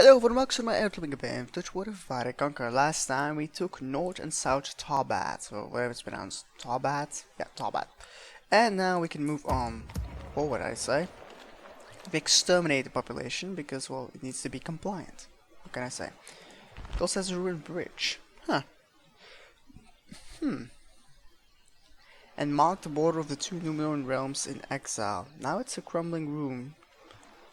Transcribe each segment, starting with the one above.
Hello, welcome to my airclipping event, Touch Water Fighter Conquer. Last time we took North and South Taubat, or whatever it's pronounced. Taubat? Yeah, Taubat. And now we can move on forward, I say. We exterminate the population because, well, it needs to be compliant. What can I say? It also has a ruined bridge. Huh. And mark the border of the two Numenor realms in exile. Now it's a crumbling ruin.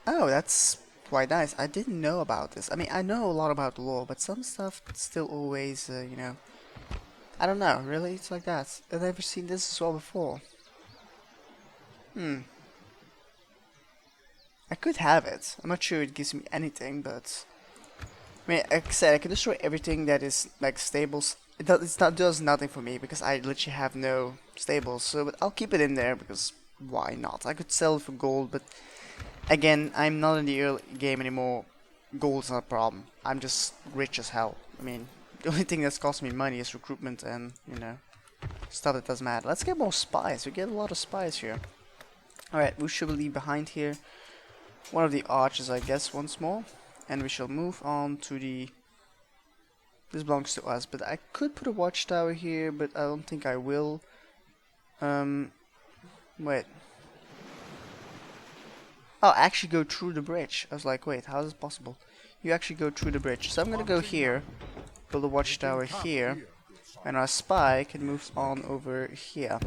Oh, that's quite nice. I didn't know about this. I mean, I know a lot about the lore, but some stuff still always, you know... I don't know, really? It's like that. I've never seen this as well before. I could have it. I'm not sure it gives me anything, but... I mean, like I said, I can destroy everything that is, like, stables. It does nothing for me, because I literally have no stables, so, but I'll keep it in there, because why not? I could sell it for gold, but... Again, I'm not in the early game anymore. Gold's not a problem. I'm just rich as hell. I mean, the only thing that's cost me money is recruitment and, you know, stuff that doesn't matter. Let's get more spies. We get a lot of spies here. Alright, we should leave behind here one of the arches, I guess, once more. And we shall move on to the... This belongs to us, but I could put a watchtower here, but I don't think I will. Wait. Oh, actually go through the bridge. I was like, wait, how is this possible? You actually go through the bridge. So I'm gonna go here, build a watchtower here, and our spy can move on over here.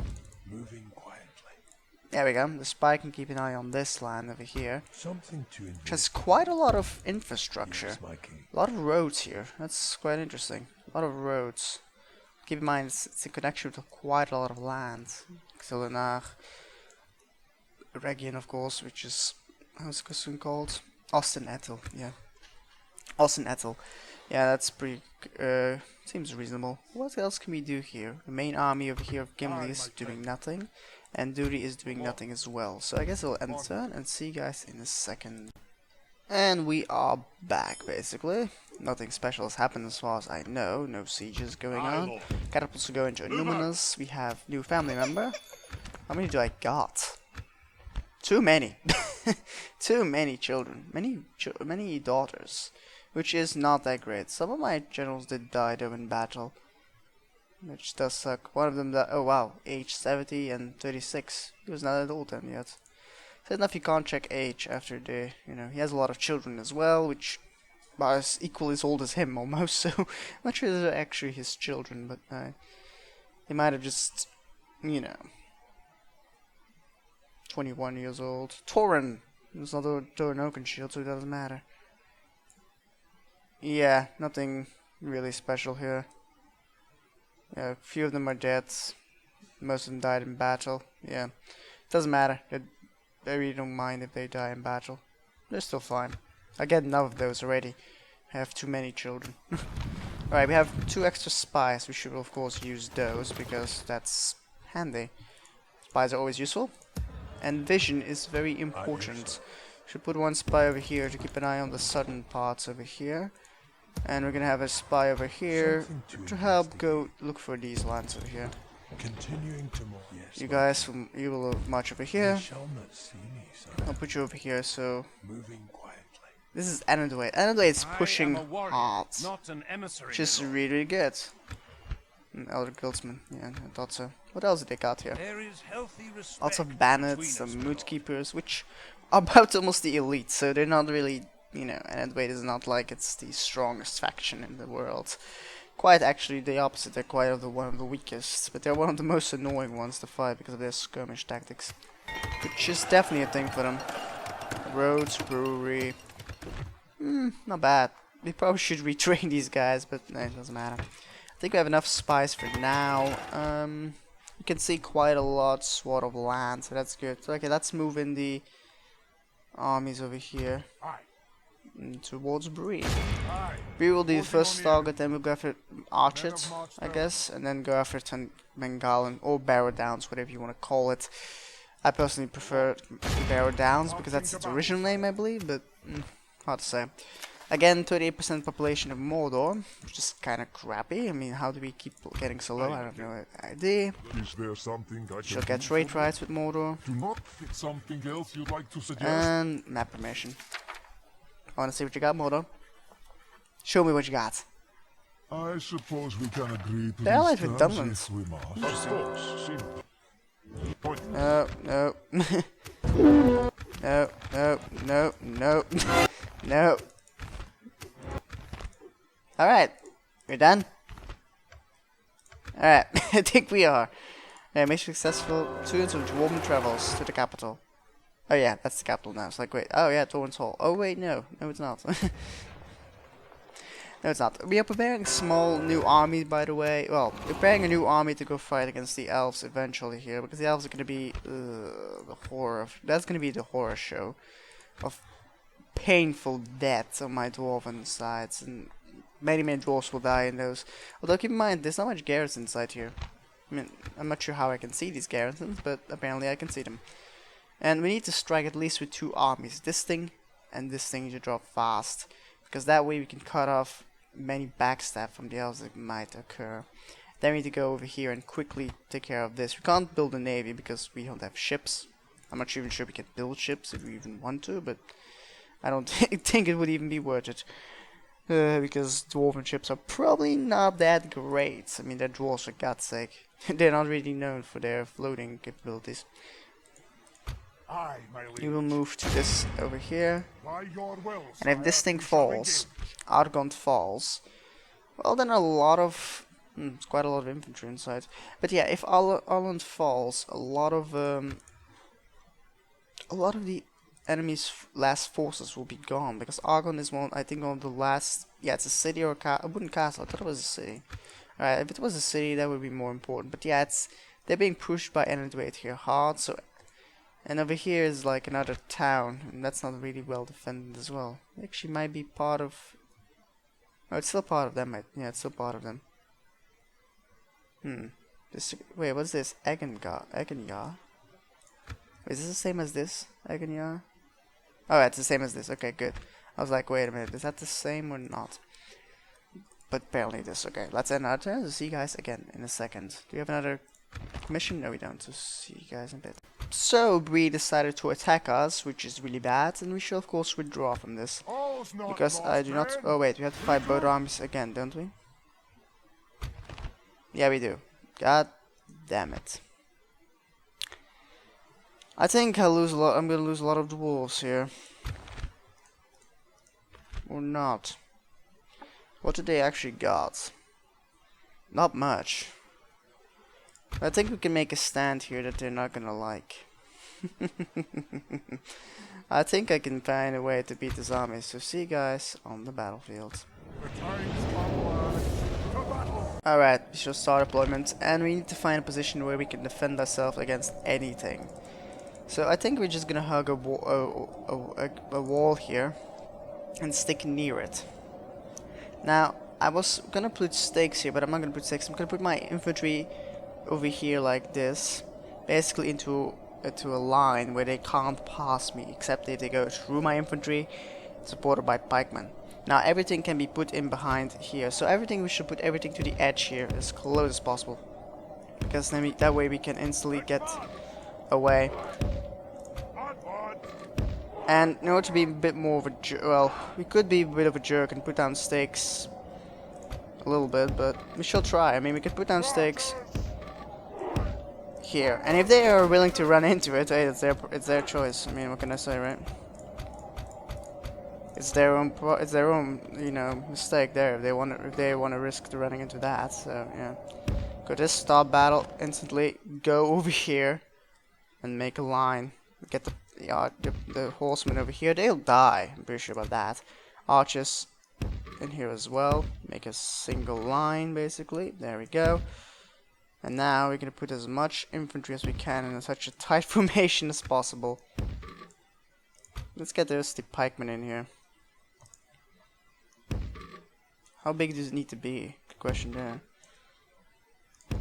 There we go. The spy can keep an eye on this land over here, which has quite a lot of infrastructure. A lot of roads here. That's quite interesting. A lot of roads. Keep in mind, it's in connection with quite a lot of land. Xelenar, Region, of course, which is, how's this one called? Austin Ethel, yeah. Austin Ethel. Yeah, that's pretty, seems reasonable. What else can we do here? The main army over here of Gimli is doing nothing, and Duty is doing nothing as well. So I guess I'll end turn and see you guys in a second. And we are back, basically. Nothing special has happened as far as I know. No sieges going on. Catapults are going to Numenus. We have new family member. How many do I got? Too many. Too many children. Many daughters. Which is not that great. Some of my generals did die though in battle. Which does suck. One of them died, oh wow, age 70 and 36. He was not that old then yet. Said enough you can't check age after the, you know, he has a lot of children as well, which are equally as old as him almost, so I'm not sure they're actually his children, but they might have just, you know, 21 years old. Torin! There's another Oaken shield, so it doesn't matter. Yeah, nothing really special here. Yeah, a few of them are dead. Most of them died in battle. Yeah, doesn't matter. I really don't mind if they die in battle. They're still fine. I get enough of those already. I have too many children. Alright, we have 2 extra spies. We should of course use those because that's handy. Spies are always useful. And vision is very important. Should put 1 spy over here to keep an eye on the southern parts over here. And we're gonna have a spy over here to help go look for these lands over here. You guys, you will look much over here. I'll put you over here, so... This is Anadway. Anadway is pushing hard, which is really, really good. Elder Guildsman, yeah, I thought so. What else did they got here? Lots of bandits and mood keepers, which are about almost the elite, so they're not really, you know, Anadway is not like it's the strongest faction in the world. Quite actually the opposite, they're quite one of the weakest, but they're one of the most annoying ones to fight because of their skirmish tactics. Which is definitely a thing for them. Roads, brewery... not bad. We probably should retrain these guys, but no, it doesn't matter. I think we have enough spies for now. You can see quite a lot swath of land, so that's good. So, okay, let's move in the armies over here towards Bree. Bree will be the first target, then we'll go after Archet, I guess, and then go after Bengalan or Barrow Downs, whatever you want to call it. I personally prefer Barrow Downs because that's its original name, I believe, but hard to say. Again, 38% population of Mordor, which is kind of crappy. I mean, how do we keep getting so low? I have no idea. She'll get trade rights with Mordor. Something else you'd like to suggest? And map permission. I want to see what you got, Mordor. Show me what you got. I suppose we can agree to They're allied these with terms Dunlins. if we must. Of course, seem pointless. No, no. No, no, no, no. No. Alright. We're done? Alright. I think we are. Make successful tours of Dwarven travels to the capital. Oh yeah, that's the capital now. It's like, wait. Oh yeah, Dwarven's Hall. Oh wait, no. No, it's not. No, it's not. We are preparing a small new army, by the way. Well, we're preparing a new army to go fight against the elves eventually here, because the elves are going to be the horror of. That's going to be the horror show of painful deaths on my dwarven sides, and many dwarves will die in those. Although keep in mind, there's not much garrison inside here. I mean, I'm not sure how I can see these garrisons, but apparently I can see them. And we need to strike at least with 2 armies. This thing and this thing to drop fast, because that way we can cut off many backstab from the elves that might occur. Then we need to go over here and quickly take care of this. We can't build a navy because we don't have ships. I'm not even sure we can build ships if we even want to, but I don't think it would even be worth it. Because dwarven ships are probably not that great. I mean, they're dwarves for God's sake. They're not really known for their floating capabilities. Aye, my liege. We will move to this over here. By your will, And if this sire, thing we shall falls, engage. Argont falls, well then a lot of, it's quite a lot of infantry inside. But yeah, if Argont falls, a lot of the enemy's last forces will be gone, because Argon is one, I think, one of the last. Yeah, it's a city or a wooden castle. I thought it was a city. Alright, if it was a city, that would be more important. But yeah, they're being pushed by Ered here hard. So, and over here is like another town, and that's not really well defended as well. It actually might be part of. Oh, it's still part of them. Yeah, it's still part of them. Wait, what's this? Eggenyar. Is this the same as this? Eggenyar? Oh, it's the same as this. Okay, good. I was like, wait a minute, is that the same or not? But apparently it is. Okay, let's end our turn. To see you guys again in a second. Do you have another mission? No, we don't. So see you guys in a bit. So Bree decided to attack us, which is really bad, and we shall of course withdraw from this. All's not Because I do not. lost, Oh wait, we have to fight both armies again, don't we? Yeah, we do. God damn it. I think I'll lose a lot. I'm gonna lose a lot of dwarves here. Or not. What did they actually got? Not much. I think we can make a stand here that they're not gonna like. I think I can find a way to beat this army. So see you guys on the battlefield. The time's come, lads. To battle. Alright, we shall start deployment, and we need to find a position where we can defend ourselves against anything. So I think we're just gonna hug a wall here and stick near it. Now, I was gonna put stakes here, but I'm not gonna put stakes. I'm gonna put my infantry over here like this, basically into a line where they can't pass me, except if they go through my infantry, supported by pikemen. Now everything can be put in behind here, so we should put everything to the edge here as close as possible, because then that way we can instantly get away. And in order to be a bit more of a we could be a bit of a jerk and put down stakes a little bit, but we shall try. I mean, we could put down stakes here, and if they are willing to run into it, hey, it's their choice. I mean, what can I say, right? It's their own, you know, mistake there. If they want to risk running into that, so yeah. Go just stop battle instantly. Go over here and make a line. Get the horsemen over here. They'll die. I'm pretty sure about that. Archers in here as well. Make a single line, basically. There we go. And now we're gonna put as much infantry as we can in such a tight formation as possible. Let's get the pikemen in here. How big does it need to be? Good question there.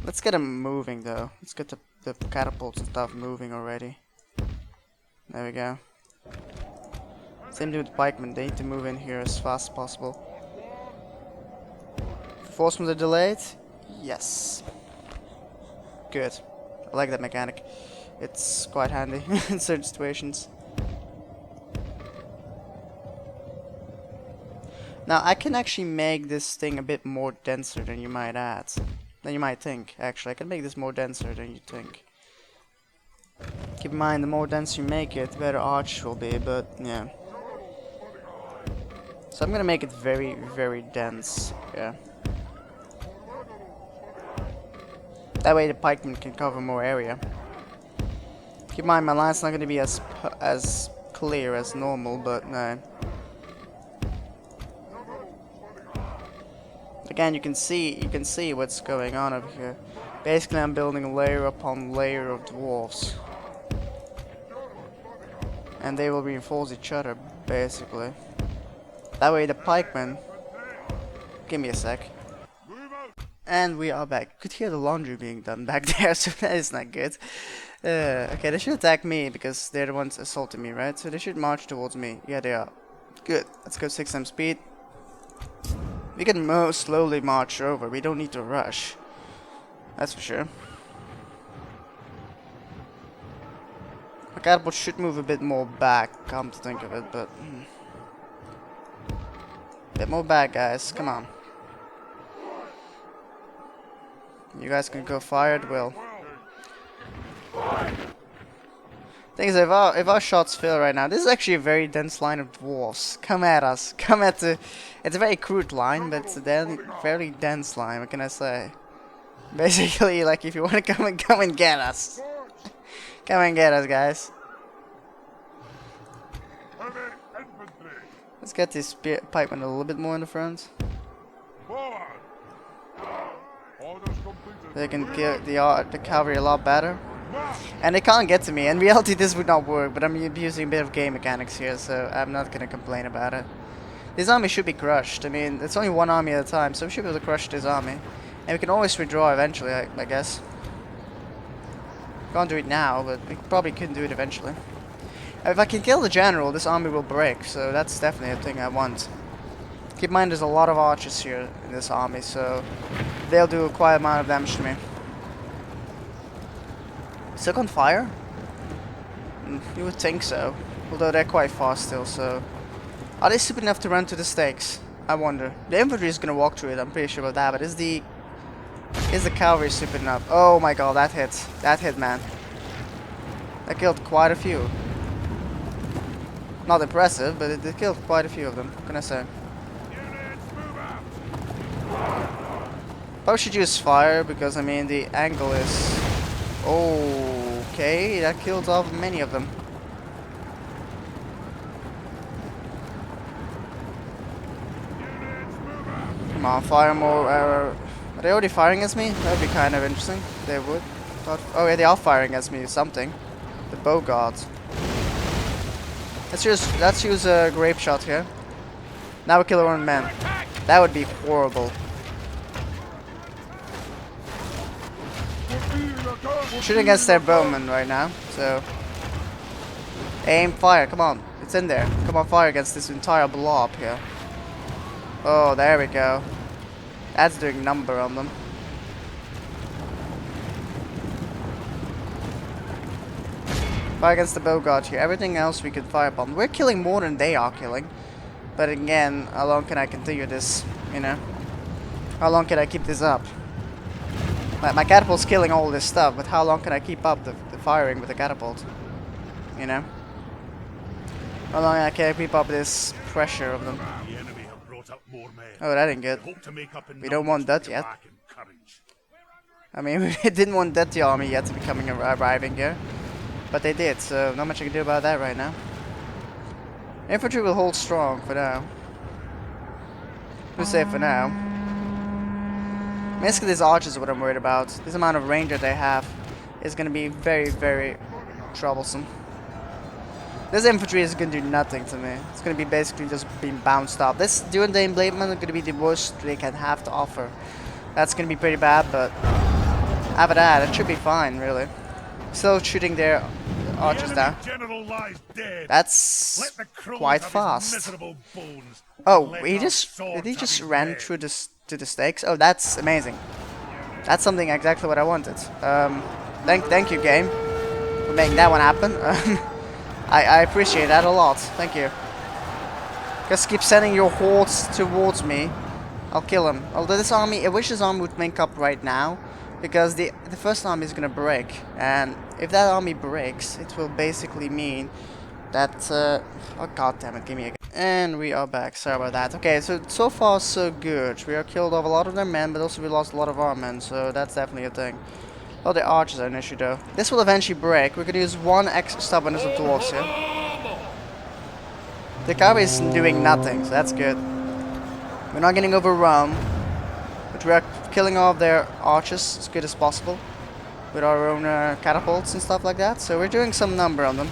Let's get them moving though. Let's get the catapults and stuff moving already. There we go. Same thing with pikemen. They need to move in here as fast as possible. Reinforcements are delayed? Yes. Good. I like that mechanic. It's quite handy in certain situations. Now I can actually make this thing a bit more denser than you might think. Actually, I can make this more denser than you think. Keep in mind, the more dense you make it, the better arch will be, but yeah. So I'm gonna make it very, very dense, yeah. That way the pikeman can cover more area. Keep in mind, my line's not gonna be as clear as normal, but no. Again, you can see what's going on over here. Basically, I'm building layer upon layer of dwarfs. And they will reinforce each other, basically. That way the pikemen... Give me a sec. And we are back. You could hear the laundry being done back there, so that is not good. Okay, they should attack me, because they're the ones assaulting me, right? So they should march towards me. Yeah, they are. Good. Let's go 6 times speed. We can slowly march over. We don't need to rush. That's for sure. My catapult should move a bit more back, come to think of it, but... bit more back, guys. Come on. You guys can go fire at will. Thing is, if our shots fail right now, this is actually a very dense line of dwarfs. Come at us. Come at the... It's a very crude line, but it's a very dense line. What can I say? Basically, like, if you want to come and get us. Come and get us, guys. Let's get this pikeman a little bit more in the front. They can kill the cavalry a lot better. And they can't get to me. In reality, this would not work, but I'm using a bit of game mechanics here, so I'm not going to complain about it. This army should be crushed. I mean, it's only one army at a time, so we should be able to crush this army. And we can always withdraw eventually, I guess. Can't do it now, but we probably could do it eventually. If I can kill the general, this army will break, so that's definitely a thing I want. Keep in mind, there's a lot of archers here in this army, so they'll do quite a amount of damage to me. Still on fire? You would think so, although they're quite fast still, so... Are they stupid enough to run to the stakes? I wonder. The infantry is gonna walk through it, I'm pretty sure about that, but is the cavalry stupid enough? Oh my god, that hit. That hit, man. That killed quite a few. Not impressive, but it killed quite a few of them, what can I say? Probably should use fire, because I mean the angle is... Okay, that killed off many of them. Come on, fire more. Are they already firing at me? That would be kind of interesting. They would. Oh yeah, they are firing at me. Something. The bow guards. Let's use a grape shot here. Now we kill our own men. That would be horrible. Shooting against their bowmen right now, so aim, fire, come on, it's in there. Come on, fire against this entire blob here. Oh, there we go. That's doing number on them. Fire against the bow guard here. Everything else we could fire upon. We're killing more than they are killing. But again, how long can I continue this, you know? How long can I keep this up? My catapult's killing all this stuff, but how long can I keep up the firing with the catapult? You know? How long can I keep up this pressure of them? Oh, that ain't good. We don't want that yet. I mean, we didn't want that the army yet to be arriving here. But they did, so not much I can do about that right now. Infantry will hold strong for now. We'll say for now. Basically, these archers are what I'm worried about. This amount of range that they have is going to be very, very troublesome. This infantry is going to do nothing to me. It's going to be basically just being bounced off. This during the emblatement is going to be the worst they can have to offer. That's going to be pretty bad, but after that, it should be fine, really. Still shooting their archers down. That's quite fast. Oh, he just ran through this to the stakes. Oh, that's amazing. That's something exactly what I wanted. Thank you, game, for making that one happen. I appreciate that a lot. Thank you. Just keep sending your hordes towards me. I'll kill him. Although this army, I wish this army would link up right now, because the first army is gonna break, and if that army breaks, it will basically mean that oh god damn it, give me a. And we are back. Sorry about that. Okay, so far so good. We are killed off a lot of their men, but also we lost a lot of our men, so that's definitely a thing. Oh, the archers are an issue though. This will eventually break. We could use one extra stubbornness of dwarves here. The cavalry is doing nothing, so that's good. We're not getting overrun, but we are killing all of their archers as good as possible with our own catapults and stuff like that. So we're doing some number on them.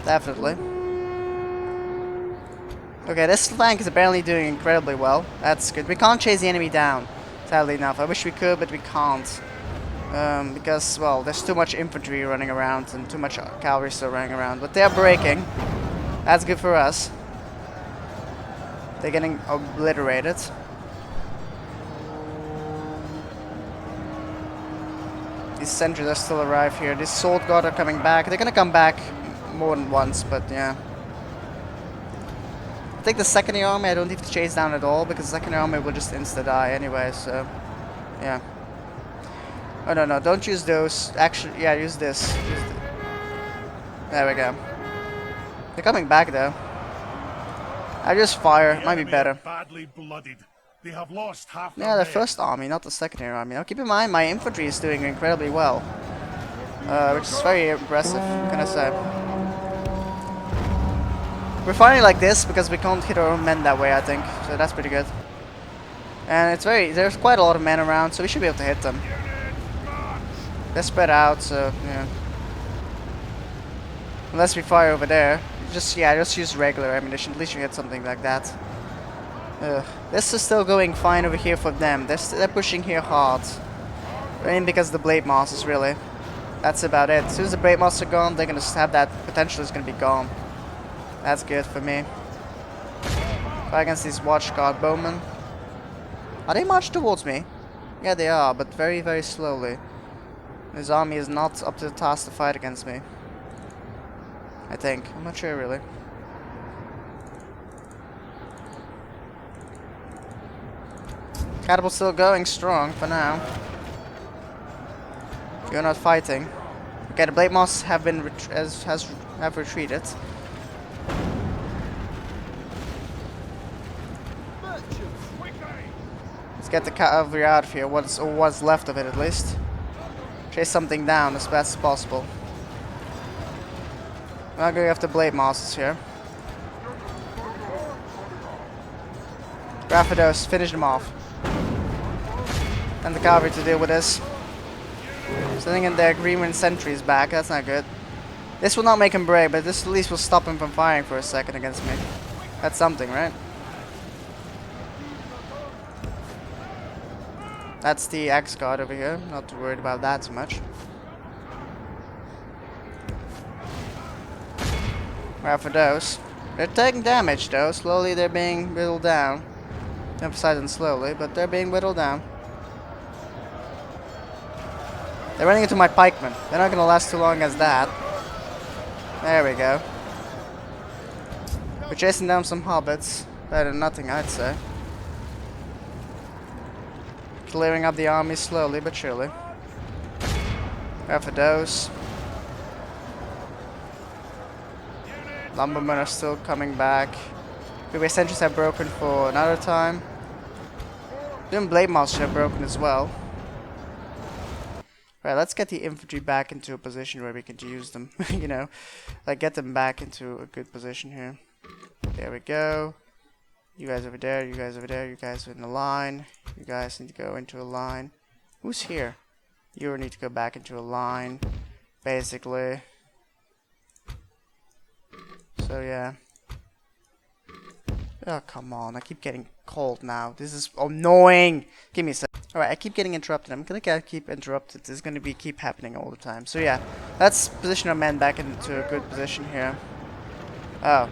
Definitely. Okay, this flank is apparently doing incredibly well. That's good. We can't chase the enemy down, sadly enough. I wish we could, but we can't. Because, well, there's too much infantry running around and too much cavalry still running around. But they're breaking. That's good for us. They're getting obliterated. These sentries are still alive here. These sword guard are coming back. They're gonna come back more than once, but yeah. I think the secondary army I don't need to chase down at all, because the secondary army will just insta-die anyway, so yeah. Oh no, don't use those. Actually, yeah, use this. There we go. They're coming back though. I just fire, it might be better. Badly blooded. They have lost half Yeah, the first army, not the secondary army. Now keep in mind, my infantry is doing incredibly well. Which is very impressive, can I say. We're fighting like this because we can't hit our own men that way, I think. So that's pretty good. And it's there's quite a lot of men around, so we should be able to hit them. They're spread out, so yeah. Unless we fire over there. Just use regular ammunition. At least you hit something like that. This is still going fine over here for them. They're pushing here hard. Mainly because of the blade masters, really. That's about it. As soon as the blade masters are gone, they're gonna have that potential is gonna be gone. That's good for me. Fight against these watchguard bowmen. Are they marching towards me? Yeah, they are, but very, very slowly. His army is not up to the task to fight against me. I think. I'm not sure, really. Catapult's still going strong for now. You're not fighting. Okay, the blade masters have been have retreated. Let's get the cavalry out of here. What's left of it, at least. Chase something down as fast as possible. We're not going after blade masters here. Raphidos, finish them off. And the cavalry to deal with this. Sending in their Greenwind sentries back, that's not good. This will not make him break, but this at least will stop him from firing for a second against me. That's something, right? That's the Axe Guard over here, not too worried about that too much. Raphidos. They're taking damage though, slowly they're being whittled down. Emphasizing slowly, but they're being whittled down. They're running into my pikemen. They're not gonna last too long as that. There we go. We're chasing down some hobbits. Better than nothing, I'd say. Clearing up the army slowly but surely. Raphidos. Lumbermen are still coming back. Maybe sentries have broken for another time. Even blade masters have broken as well. Right, let's get the infantry back into a position where we can use them. You know, like get them back into a good position here. There we go. You guys over there, you guys over there, you guys are in a line. You guys need to go into a line. Who's here? You need to go back into a line, basically. So yeah. Oh, come on. I keep getting cold now. This is annoying. Give me a sec. Alright, I keep getting interrupted. I'm gonna keep interrupted. This is gonna keep happening all the time. So yeah, let's position our men back into a good position here. Oh.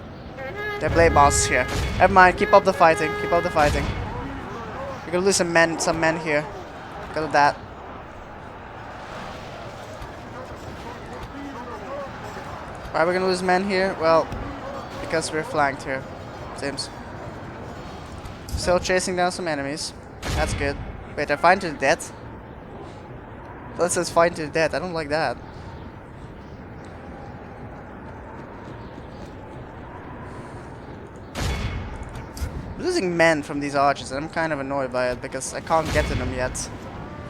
They're blade masters here. Never mind, keep up the fighting. Keep up the fighting. We're gonna lose some men here. Because of that. Why are we gonna lose men here? Well, because we're flanked here. Seems. Still chasing down some enemies. That's good. Wait, they're fighting to the death? Let's just fight to the death. I don't like that. I'm losing men from these archers, and I'm kind of annoyed by it because I can't get to them yet.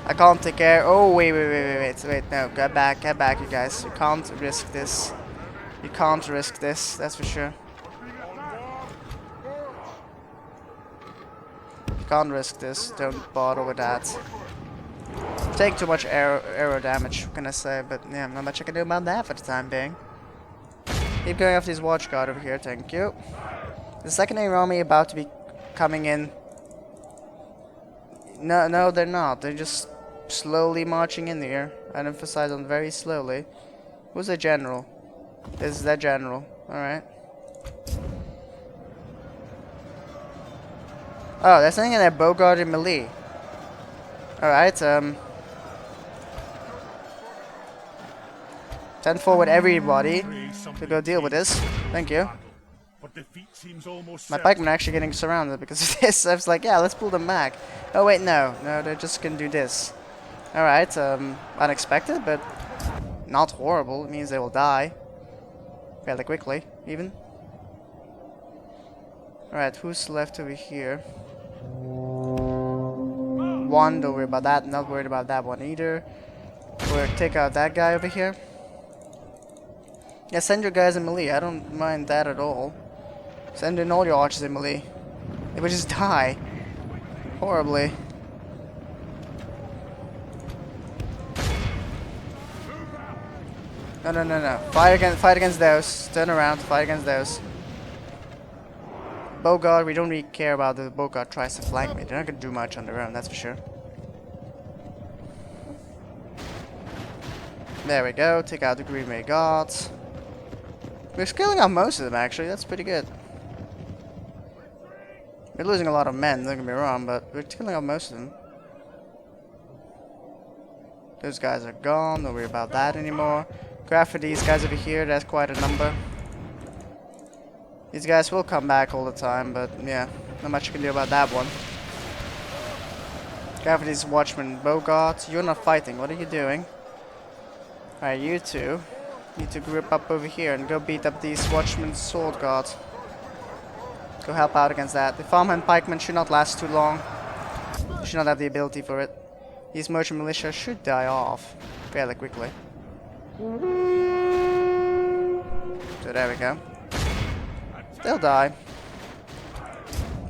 I can't take care. Oh, wait, no, get back, you guys. You can't risk this. You can't risk this, that's for sure. You can't risk this, don't bother with that. Take too much arrow damage, what can I say, but yeah, not much I can do about that for the time being. Keep going after this watch guard over here, thank you. The secondary army about to be coming in. No, they're not, they're just slowly marching in here. I'd emphasize on very slowly. Who's the general? This is that general, alright. Oh, they're sending in their bow guard and melee. Alright, send forward everybody to go deal with this. Thank you. My pikemen are actually getting surrounded because of this. I was like, yeah, let's pull them back. Oh wait, no, they're just gonna do this. Alright, unexpected, but not horrible. It means they will die. Fairly quickly, even. Alright, who's left over here? One, don't worry about that. Not worried about that one either. We'll take out that guy over here. Yeah, send your guys in melee. I don't mind that at all. Send in all your archers in melee. They would just die. Horribly. No. Fight against those. Turn around. Fight against those. Bogart, we don't really care about the Bogart tries to flank me. They're not gonna do much on their own, that's for sure. There we go. Take out the Green Way Guards. We're killing out most of them actually. That's pretty good. We're losing a lot of men, don't get me wrong, but we're killing out most of them. Those guys are gone. Don't worry about that anymore. Grab for these guys over here. That's quite a number. These guys will come back all the time, but yeah, not much you can do about that one. Grab for these watchmen. Bogart, you're not fighting. What are you doing? Alright, you two need to group up over here and go beat up these watchmen sword guards. Go help out against that. The farmhand pikemen should not last too long. Should not have the ability for it. These merchant militia should die off fairly quickly. So there we go. They'll die.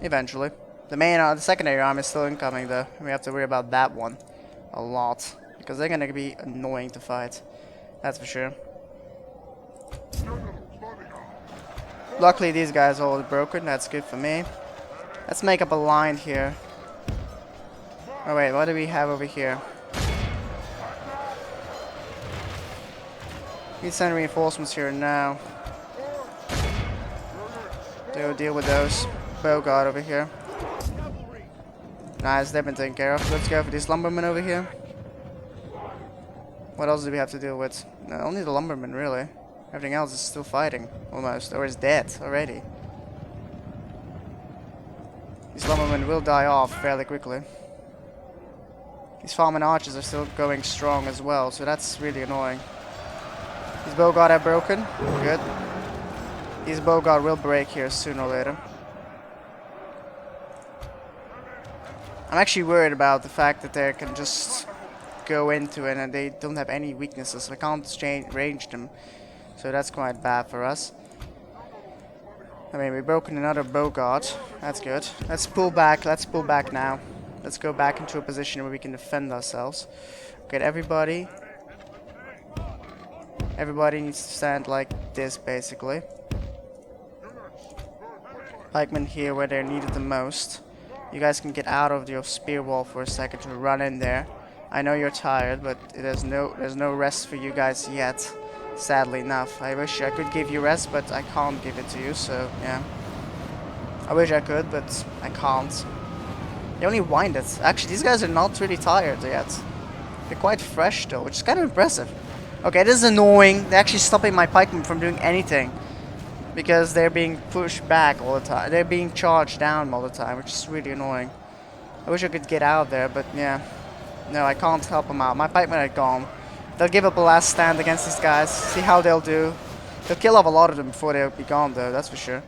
Eventually. The secondary arm is still incoming though. We have to worry about that one a lot. Because they're gonna be annoying to fight. That's for sure. Luckily these guys are all broken. That's good for me. Let's make up a line here. Oh wait, what do we have over here? We send reinforcements here now. They'll deal with those. Bogart over here. Nice, they've been taken care of. Let's go for these lumbermen over here. What else do we have to deal with? No, only the lumbermen, really. Everything else is still fighting, almost, or is dead already. These lumbermen will die off fairly quickly. These farming archers are still going strong as well, so that's really annoying. These Bogart are broken. Good. These Bogart will break here sooner or later. I'm actually worried about the fact that they can just go into it and they don't have any weaknesses. So I can't range them. So that's quite bad for us. I mean, we've broken another Bogart. That's good. Let's pull back. Let's pull back now. Let's go back into a position where we can defend ourselves. Get everybody. Everybody needs to stand like this, basically. Pikemen here where they're needed the most. You guys can get out of your spear wall for a second to run in there. I know you're tired, but there's no rest for you guys yet. Sadly enough. I wish I could give you rest, but I can't give it to you, so yeah. I wish I could, but I can't. They only winded. Actually, these guys are not really tired yet. They're quite fresh though, which is kind of impressive. Okay, this is annoying. They're actually stopping my pikemen from doing anything. because they're being pushed back all the time. They're being charged down all the time, which is really annoying. I wish I could get out there, but yeah. No, I can't help them out. My pikemen are gone. They'll give up a last stand against these guys. See how they'll do. They'll kill off a lot of them before they'll be gone, though, that's for sure.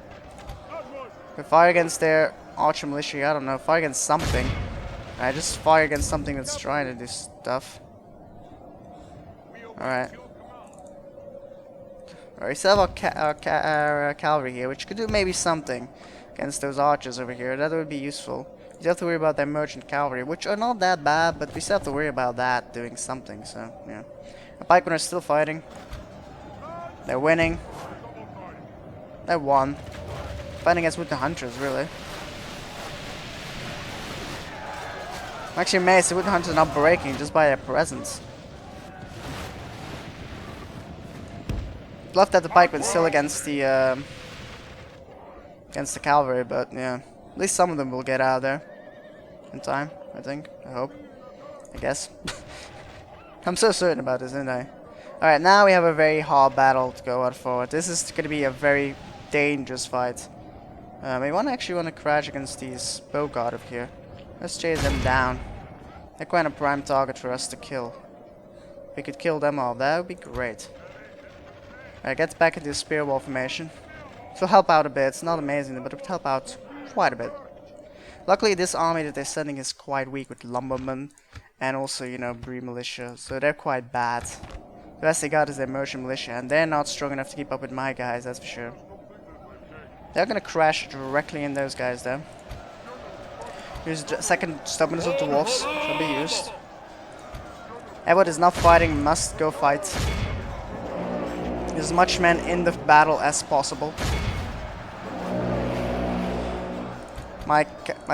If fire against their archer militia, I don't know. Fire against something. I just fire against something that's trying to do stuff. Alright. Alright, we still have our cavalry here, which could do maybe something against those archers over here. That would be useful. You have to worry about their merchant cavalry, which are not that bad, but we still have to worry about that doing something, so, yeah. The pikemen are still fighting. They're winning. They won. Fighting against with the hunters, really. I'm actually amazed the wood hunters are not breaking just by their presence. Left that the pikemen still against the cavalry, but yeah. At least some of them will get out of there in time, I think. I hope. I guess. I'm so certain about this, aren't I? Alright, now we have a very hard battle to go out forward. This is going to be a very dangerous fight. We actually want to crash against these Bogart over here. Let's chase them down. They're quite a prime target for us to kill. If we could kill them all, that would be great. Alright, get back into the spear wall formation. It will help out a bit. It's not amazing, but it will help out quite a bit. Luckily, this army that they're sending is quite weak with lumbermen and also, you know, Bree militia, so they're quite bad. The best they got is their merchant militia, and they're not strong enough to keep up with my guys, that's for sure. They're gonna crash directly in those guys, though. Here's the second stubbornness of dwarfs, shall be used. Ered is not fighting, must go fight. There's as much men in the battle as possible. My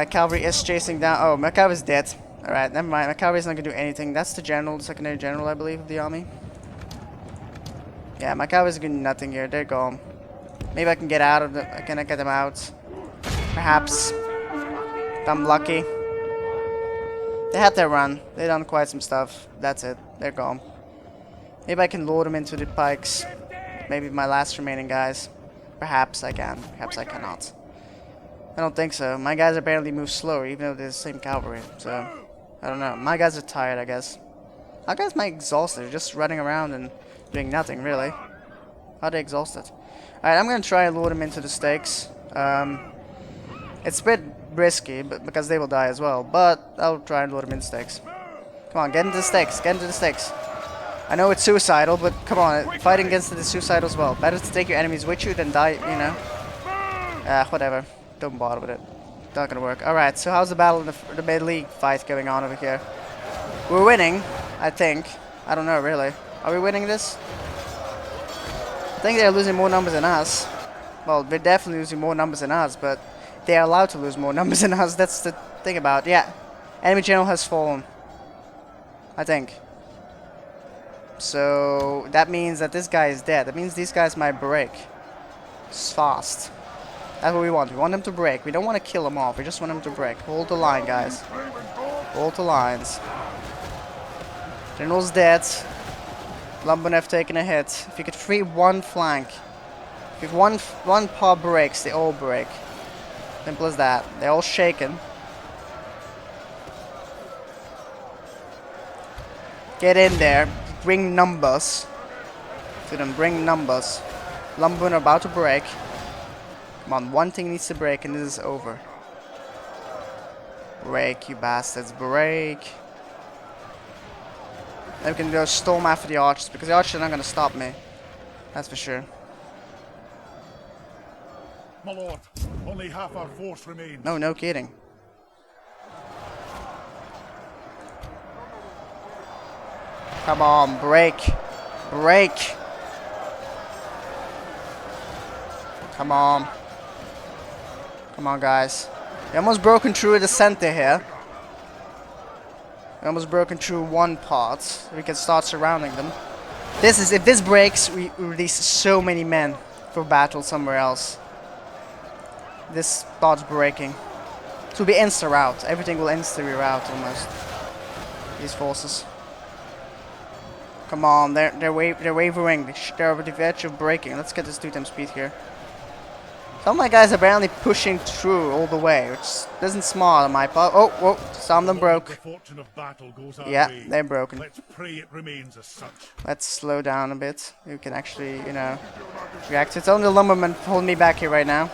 cavalry is chasing down. Oh, my cavalry's dead. Alright, never mind. My cavalry's not gonna do anything. That's the general, the secondary general, I believe, of the army. Yeah, my cavalry's doing nothing here. They're gone. Maybe I can get out of them. I can get them out. Perhaps. If I'm lucky. They had their run. They done quite some stuff. That's it. They're gone. Maybe I can lure them into the pikes. Maybe my last remaining guys. Perhaps I can. Perhaps I cannot. I don't think so. My guys apparently move slower, even though they're the same cavalry. So, I don't know. My guys are tired, I guess. Our guys might be exhausted. They're just running around and doing nothing, really. Are they exhausted? Alright, I'm gonna try and lure them into the stakes. It's a bit risky, but because they will die as well. But I'll try and lure them in stakes. Come on, get into the stakes. Get into the stakes. I know it's suicidal, but come on, fighting against it is suicidal as well. Better to take your enemies with you than die, you know. Whatever. Don't bother with it. Not gonna work. Alright, so how's the battle in the mid-league fight going on over here? We're winning, I think. I don't know, really. Are we winning this? I think they're losing more numbers than us. Well, they're definitely losing more numbers than us, but they're allowed to lose more numbers than us. That's the thing about it. Yeah. Enemy general has fallen. I think. So, that means that this guy is dead. That means these guys might break. It's fast. That's what we want. We want them to break. We don't want to kill them off. We just want them to break. Hold the line, guys. Hold the lines. General's dead. Lumbermen have taken a hit. If you could free one flank. If one paw breaks, they all break. Simple as that. They're all shaken. Get in there. Bring numbers. To them, bring numbers. Lumbermen are about to break. Come on, one thing needs to break and this is over. Break, you bastards, break. Then we can go storm after the archers, because the archers are not going to stop me. That's for sure. My lord, only half our force remains. No, no kidding. Come on, break. Break. Come on. Come on, guys. We almost broken through the center here. We almost broken through one part. We can start surrounding them. If this breaks, we release so many men for battle somewhere else. This starts breaking. It will be insta-rout. Everything will insta-rout almost. These forces. Come on, they're wavering. They're over the edge of breaking. Let's get this 2 times speed here. Some of my guys are barely pushing through all the way, which isn't smart on my part. Oh, whoa, some of them broke. The fortune of battle goes our Yeah, way. they're broken. Let's pray it remains as such. Let's slow down a bit. You can actually, you know, react. It's only the lumbermen holding me back here right now.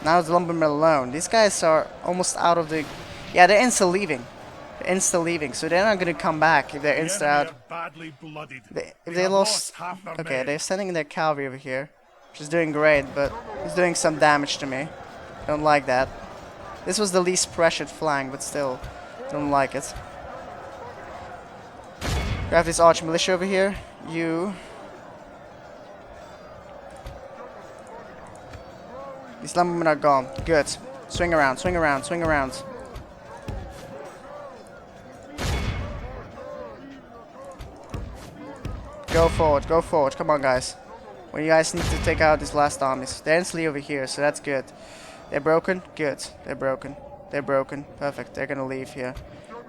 Now it's the lumbermen alone. These guys are almost out of the... Yeah, they're insta-leaving. They're insta-leaving, so they're not going to come back if they're The insta enemy out. are badly blooded. If they have lost... half their Okay, men. they're sending their cavalry over here, which is doing great, but it's doing some damage to me. Don't like that. This was the least pressured flank, but still, don't like it. We have this arch militia over here. You... These lumbermen are gone. Good. Swing around, swing around, swing around. Go forward, go forward. Come on, guys. Well, you guys need to take out these last armies. They're instantly over here, so that's good. They're broken? Good. They're broken. They're broken. Perfect. They're gonna leave here.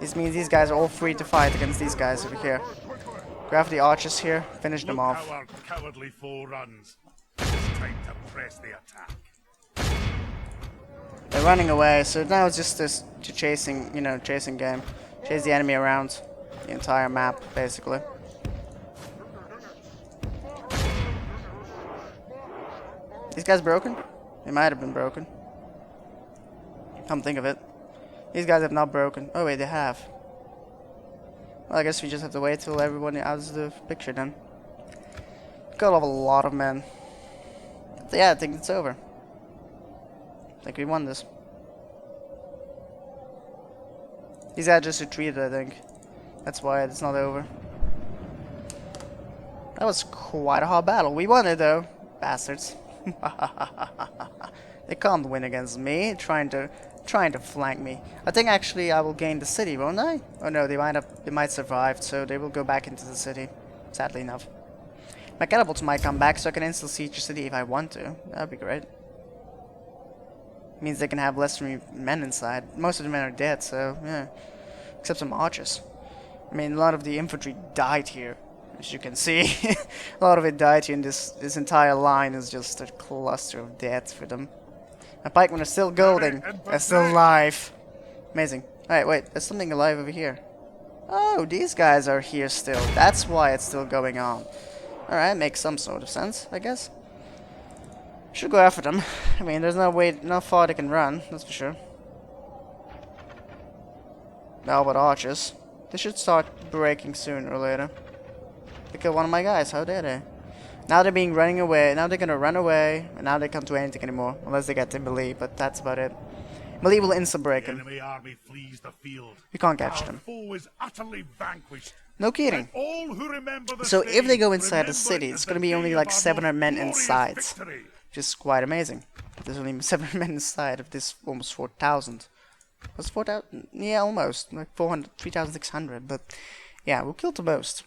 This means these guys are all free to fight against these guys over here. Grab the archers here. Finish them Look off. how our cowardly foe runs. It's time to press the attack. They're running away, so now it's just this chasing, you know, chasing game. Chase the enemy around the entire map, basically. These guys broken? They might have been broken. Come think of it. These guys have not broken. Oh wait, they have. Well, I guess we just have to wait till everyone out of the picture then. Got off a lot of men. So yeah, I think it's over. I think we won this. These guys just retreated, I think. That's why it's not over. That was quite a hard battle. We won it though. Bastards. They can't win against me, trying to flank me. I think actually I will gain the city, won't I? Oh no, they might survive, so they will go back into the city. Sadly enough. My catapults might come back, so I can insta siege the city if I want to. That'd be great. Means they can have less men inside. Most of the men are dead, so yeah. Except some archers. I mean, a lot of the infantry died here, as you can see. A lot of it died here, and this entire line is just a cluster of death for them. My pikemen are still golden. They're still alive. Amazing. Alright, wait, there's something alive over here. Oh, these guys are here still. That's why it's still going on. Alright, makes some sort of sense, I guess. Should go after them. I mean, there's no far they can run, that's for sure. Now about archers. They should start breaking sooner or later. They killed one of my guys, how dare they? Now they're running away, now they're gonna run away, and now they can't do anything anymore. Unless they get to melee, but that's about it. Melee will insta-break The them. enemy army flees the field. You can't catch Our them. foe is utterly vanquished. No kidding. Let all who remember the So if they day go inside the remember city, it it's as gonna the be only day like of our 700 men most inside. glorious victory. Which is quite amazing. There's only 700 men inside of this almost 4,000. Was 4,000? Yeah, almost. Like 400, 3,600. But yeah, we killed the most.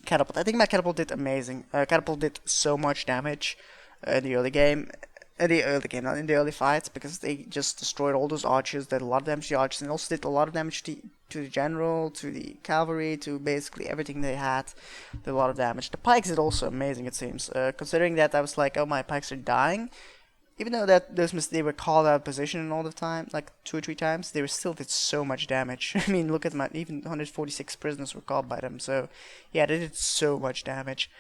Catapult. I think my catapult did amazing. Catapult did so much damage in the early game. Not in the early fights, because they just destroyed all those archers, did a lot of damage to the archers, and also did a lot of damage to the general, to the cavalry, to basically everything they had. Did a lot of damage. The pikes did also amazing, it seems. Considering that I was like, oh, my pikes are dying. Even though that they were called out of position all the time, like 2 or 3 times, they were still did so much damage. I mean, look at even 146 prisoners were caught by them. So yeah, they did so much damage.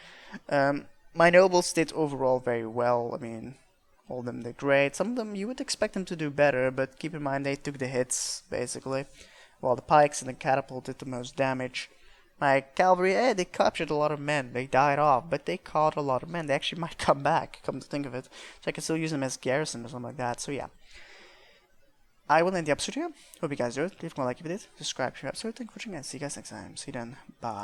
My nobles did overall very well. I mean, all of them did great. Some of them you would expect them to do better, but keep in mind they took the hits basically, while the pikes and the catapult did the most damage. My cavalry, they captured a lot of men. They died off, but they caught a lot of men. They actually might come back, come to think of it. So I can still use them as garrison or something like that. So yeah. I will end the episode here. Hope you guys do it. Leave a like if you did. Subscribe if you have. So thank you for watching and see you guys next time. See you then. Bye.